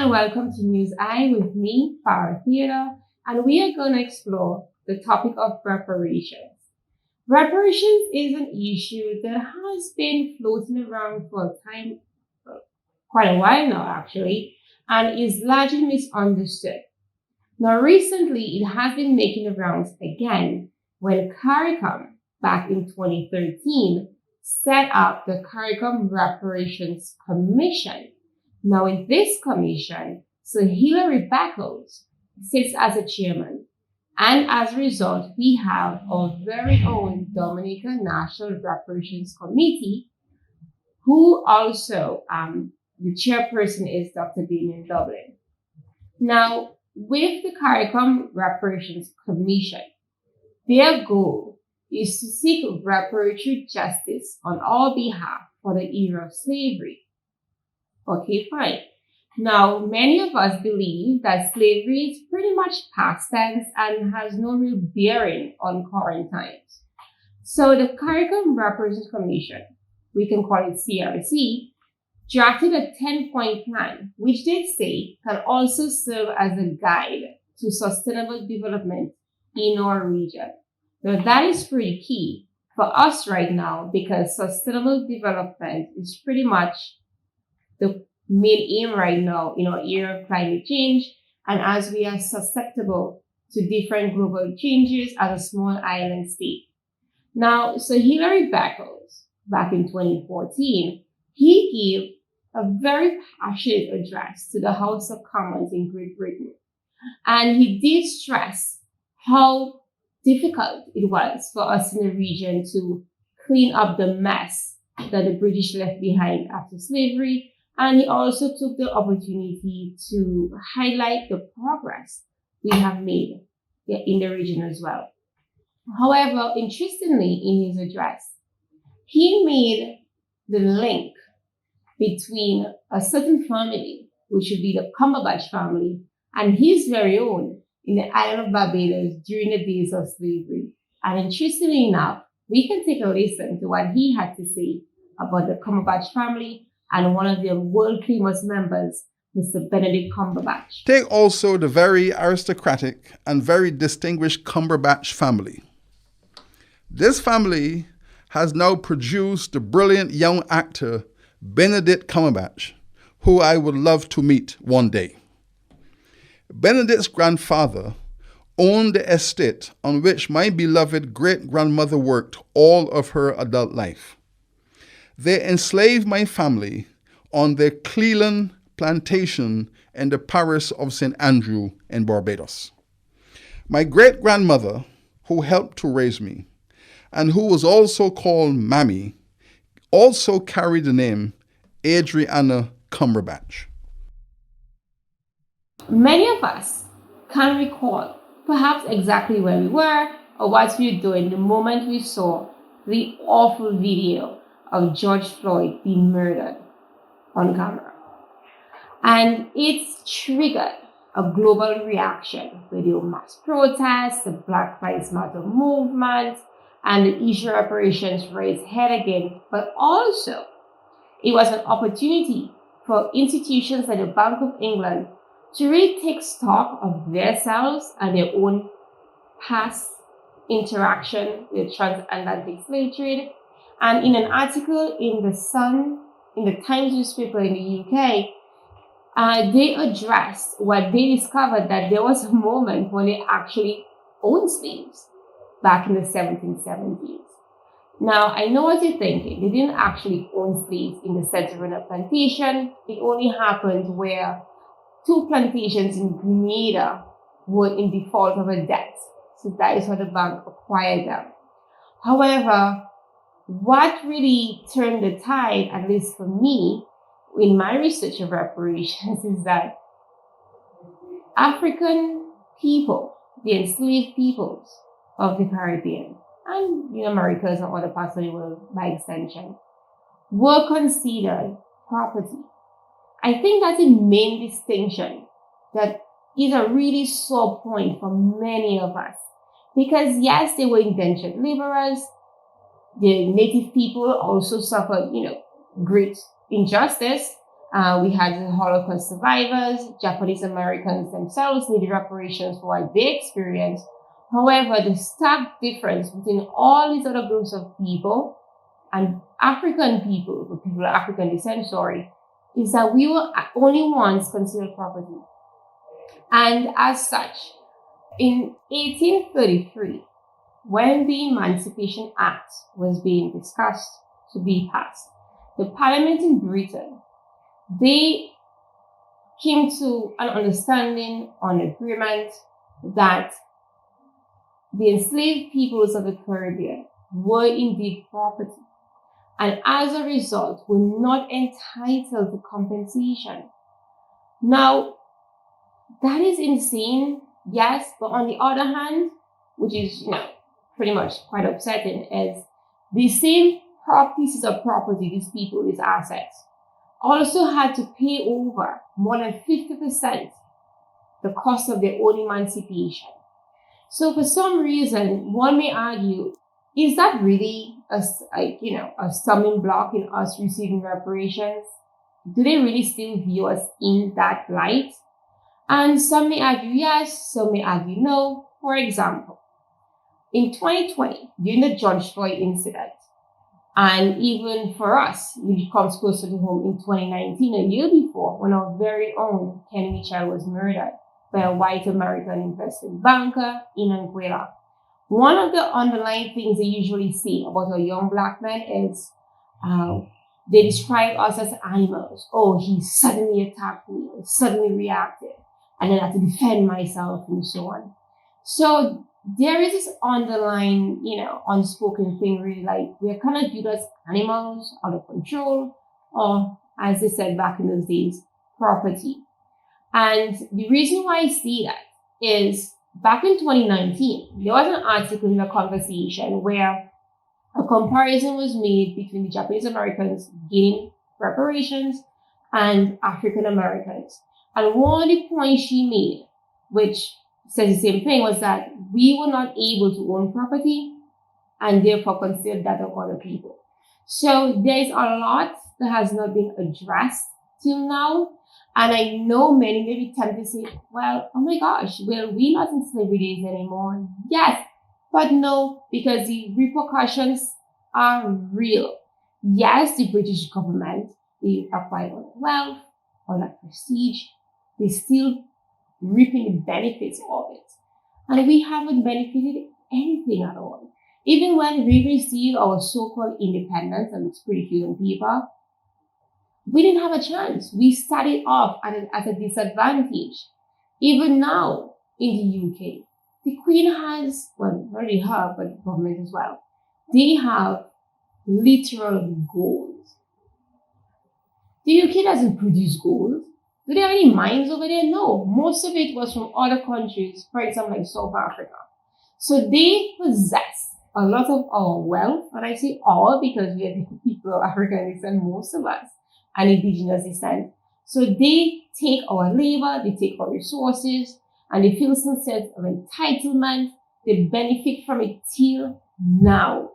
and welcome to N.E.W.S I with me, Farah Theodore, and we are going to explore the topic of reparations. Reparations is an issue that has been floating around for a time, quite a while now actually, and is largely misunderstood. Now recently, it has been making the rounds again when Caricom, back in 2013, set up the Caricom Reparations Commission. Now in this commission, Sir Hilary Beckles sits as a chairman. And as a result, we have our very own Dominican National Reparations Committee, who also, the chairperson is Dr. Damien Dublin. Now, with the Caricom Reparations Commission, their goal is to seek reparatory justice on our behalf for the era of slavery. Okay, fine. Now, many of us believe that slavery is pretty much past tense and has no real bearing on current times. So the Caricom Reparations Commission, we can call it CRC, drafted a 10-point plan, which they say can also serve as a guide to sustainable development in our region. Now, that is pretty key for us right now because sustainable development is pretty much the main aim right now in our era of climate change, and as we are susceptible to different global changes as a small island state. Now, Sir Hilary Beckles, back in 2014, he gave a very passionate address to the House of Commons in Great Britain. And he did stress how difficult it was for us in the region to clean up the mess that the British left behind after slavery. And he also took the opportunity to highlight the progress we have made in the region as well. However, interestingly, in his address, he made the link between a certain family, which would be the Cumberbatch family, and his very own in the island of Barbados during the days of slavery. And interestingly enough, we can take a listen to what he had to say about the Cumberbatch family and one of their world famous members, Mr. Benedict Cumberbatch. Take also the very aristocratic and very distinguished Cumberbatch family. This family has now produced the brilliant young actor Benedict Cumberbatch, who I would love to meet one day. Benedict's grandfather owned the estate on which my beloved great-grandmother worked all of her adult life. They enslaved my family on their Cleland plantation in the parish of St. Andrew in Barbados. My great-grandmother, who helped to raise me, and who was also called Mammy, also carried the name Adriana Cumberbatch. Many of us can recall perhaps exactly where we were or what we were doing the moment we saw the awful video of George Floyd being murdered on camera. And it's triggered a global reaction with the mass protests, the Black Lives Matter movement, and the issue of reparations raised head again. But also, it was an opportunity for institutions like the Bank of England to really take stock of themselves and their own past interaction with transatlantic slave trade. And in an article in The Sun, in the Times newspaper in the UK, they addressed what they discovered, that there was a moment when they actually owned slaves back in the 1770s. Now, I know what you're thinking. They didn't actually own slaves in the center of a plantation. It only happened where two plantations in Grenada were in default of a debt. So that is how the bank acquired them. However, what really turned the tide, at least for me, in my research of reparations, is that African people, the enslaved peoples of the Caribbean, and the Americas and other parts of the world by extension, were considered property. I think that's a main distinction that is a really sore point for many of us. Because yes, they were indentured laborers. The native people also suffered, great injustice. We had the Holocaust survivors. Japanese Americans themselves needed reparations for what they experienced. However, the stark difference between all these other groups of people and African people, the people of African descent, is that we were only once considered property. And as such, in 1833, when the Emancipation Act was being discussed to be passed, the Parliament in Britain, they came to an understanding, an agreement that the enslaved peoples of the Caribbean were indeed property, and as a result were not entitled to compensation. Now, that is insane, yes, but on the other hand, which is, pretty much quite upsetting, is the same pieces of property, these people, these assets, also had to pay over more than 50% the cost of their own emancipation. So for some reason, one may argue, is that really a stumbling block in us receiving reparations? Do they really still view us in that light? And some may argue yes, some may argue no. For example, in 2020, during the George Floyd incident, and even for us, which comes closer to home, in 2019, a year before, when our very own N.E.W.S I was murdered by a white American investment banker in Anguilla. One of the underlying things they usually say about our young black men is they describe us as animals. Oh, he suddenly attacked me, or suddenly reacted, and then I had to defend myself and so on. So there is this underlying, unspoken thing, really, like we're kind of viewed as animals, out of control, or as they said back in those days, property. And the reason why I see that is back in 2019, there was an article in a conversation where a comparison was made between the Japanese Americans gaining reparations and African Americans. And one of the points she made, which says the same thing, was that we were not able to own property and therefore considered that of other people. So there's a lot that has not been addressed till now. And I know many may be tempted to say, well, oh my gosh, well, we're not in slavery days anymore. Yes, but no, because the repercussions are real. Yes, the British government, they acquired all that wealth, all that prestige. They still reaping the benefits of it. And we haven't benefited anything at all. Even when we received our so-called independence, and it's pretty cute on paper, we didn't have a chance. We started off at a disadvantage. Even now in the UK, the Queen has, well, not only her, but the government as well, they have literal gold. The UK doesn't produce gold. Do they have any mines over there? No. Most of it was from other countries, for example, like South Africa. So they possess a lot of our wealth, and I say all because we are people of African descent, most of us, and indigenous descent. So they take our labor, they take our resources, and they feel some sense of entitlement. They benefit from it till now.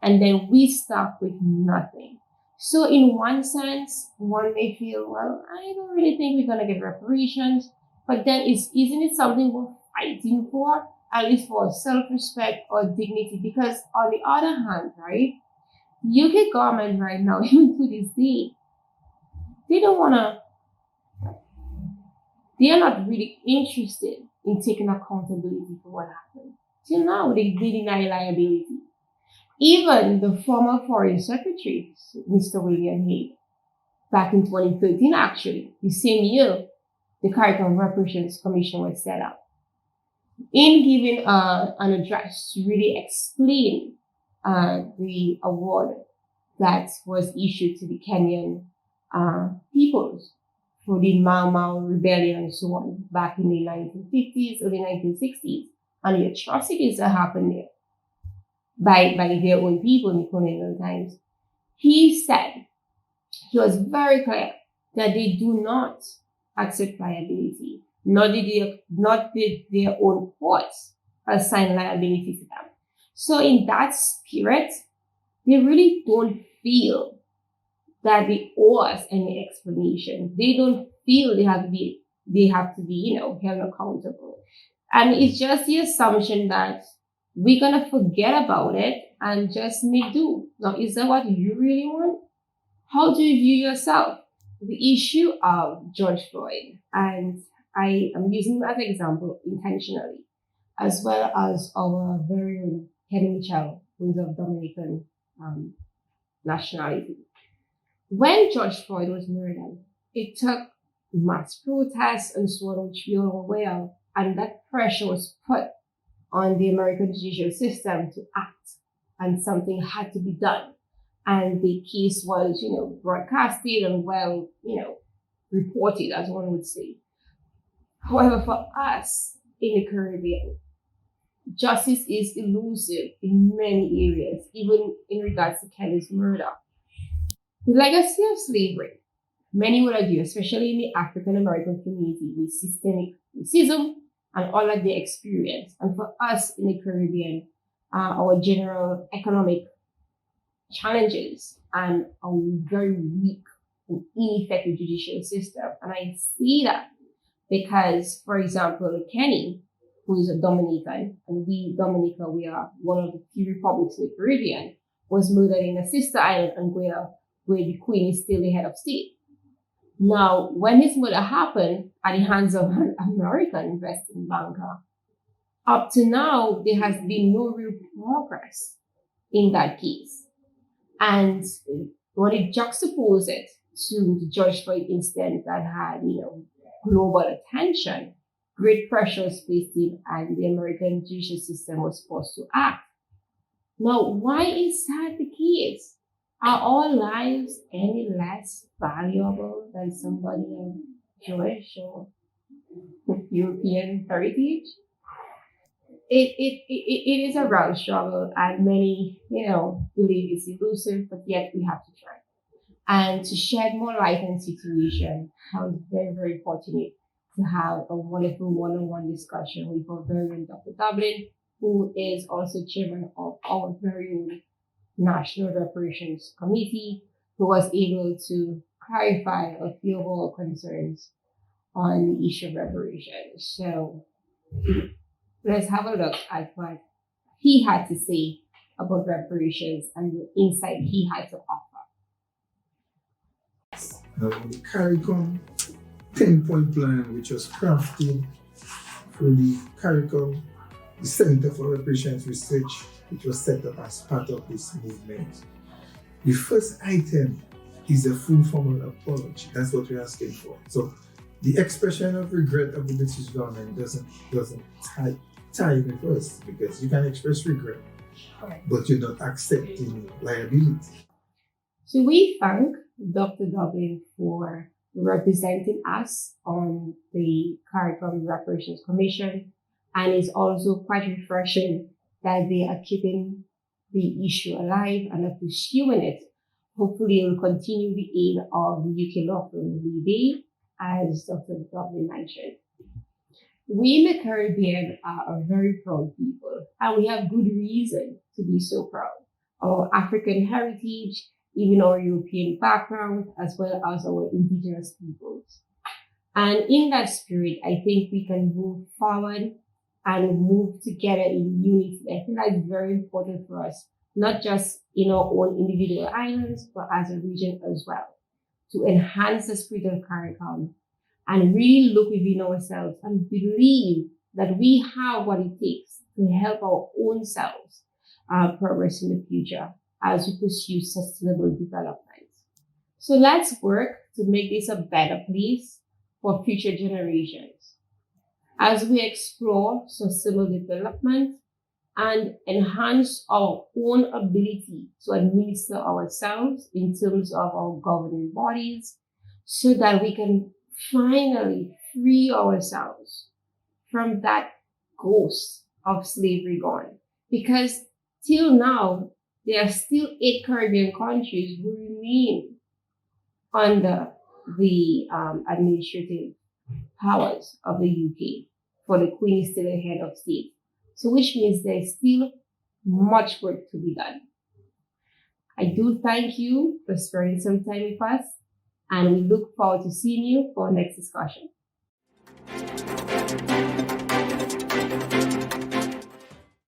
And then we start with nothing. So in one sense, one may feel, well, I don't really think we're going to get reparations, but then isn't it something we're fighting for, at least for self-respect or dignity? Because on the other hand, right, the UK government right now, even to this day, they are not really interested in taking accountability for what happened. Till now, they deny liability. Even the former Foreign Secretary, Mr. William Hague, back in 2013, actually, the same year, the Caricom Reparations Commission was set up. In giving an address to really explain the award that was issued to the Kenyan peoples for the Mau Mau rebellion and so on, back in the 1950s, early 1960s, and the atrocities that happened there by their own people in colonial times. He said, he was very clear that they do not accept liability, nor did their own courts assign liability to them. So in that spirit, they really don't feel that they owe us any explanation. They don't feel they have to be, held accountable. And it's just the assumption that we're gonna forget about it and just make do. Now, is that what you really want? How do you view yourself? The issue of George Floyd, and I am using him as an example intentionally, as well as our very own N.E.W.S I, who is of Dominican nationality. When George Floyd was murdered, it took mass protests and so on, which we are aware of, and that pressure was put on the American judicial system to act, and something had to be done. And the case was, broadcasted and reported, as one would say. However, for us in the Caribbean, justice is elusive in many areas, even in regards to Kelly's murder. The legacy of slavery, many would argue, especially in the African American community, with systemic racism and all that they experience. And for us in the Caribbean, our general economic challenges and a very weak and ineffective judicial system. And I see that because, for example, Kenny, who is a Dominican, and we, Dominica, we are one of the few republics in the Caribbean, was murdered in a sister island, Anguilla, where the Queen is still the head of state. Now, when his murder happened at the hands of an American investing banker, up to now, there has been no real progress in that case. And when it juxtapose it to the George Floyd incident that had, global attention, great pressure was placed in, and the American judicial system was forced to act. Now, why is that the case? Are our lives any less valuable than somebody of Jewish or European heritage? It is a round struggle, and many, believe it's elusive, but yet we have to try. And to shed more light on the situation, I was very, very fortunate to have a wonderful one-on-one discussion with our very own Dr. Dublin, who is also chairman of our very own National Reparations Committee, who was able to clarify a few of our concerns on the issue of reparations. So let's have a look at what he had to say about reparations and the insight he had to offer. The Caricom 10-point plan, which was crafted through the Caricom, the Center for Reparations Research, which was set up as part of this movement. The first item is a full formal apology. That's what we're asking for. So the expression of regret of the British government doesn't tie in with us, because you can express regret, but you're not accepting liability. So we thank Dr. Dublin for representing us on the Caricom Reparations Commission, and it's also quite refreshing that they are keeping the issue alive and are pursuing it. Hopefully, it will continue the aid of the UK law firm Lee, as Dr. Dublin mentioned. We in the Caribbean are a very proud people, and we have good reason to be so proud. Our African heritage, even our European background, as well as our indigenous peoples. And in that spirit, I think we can move forward and move together in unity. I think that's very important for us, not just in our own individual islands, but as a region as well, to enhance the spirit of Caricom and really look within ourselves and believe that we have what it takes to help our own selves progress in the future as we pursue sustainable development. So let's work to make this a better place for future generations as we explore sustainable development and enhance our own ability to administer ourselves in terms of our governing bodies, so that we can finally free ourselves from that ghost of slavery gone. Because till now, there are still 8 Caribbean countries who remain under the administrative powers of the UK, for the Queen is still the head of state. So which means there's still much work to be done. I do thank you for spending some time with us, and we look forward to seeing you for our next discussion.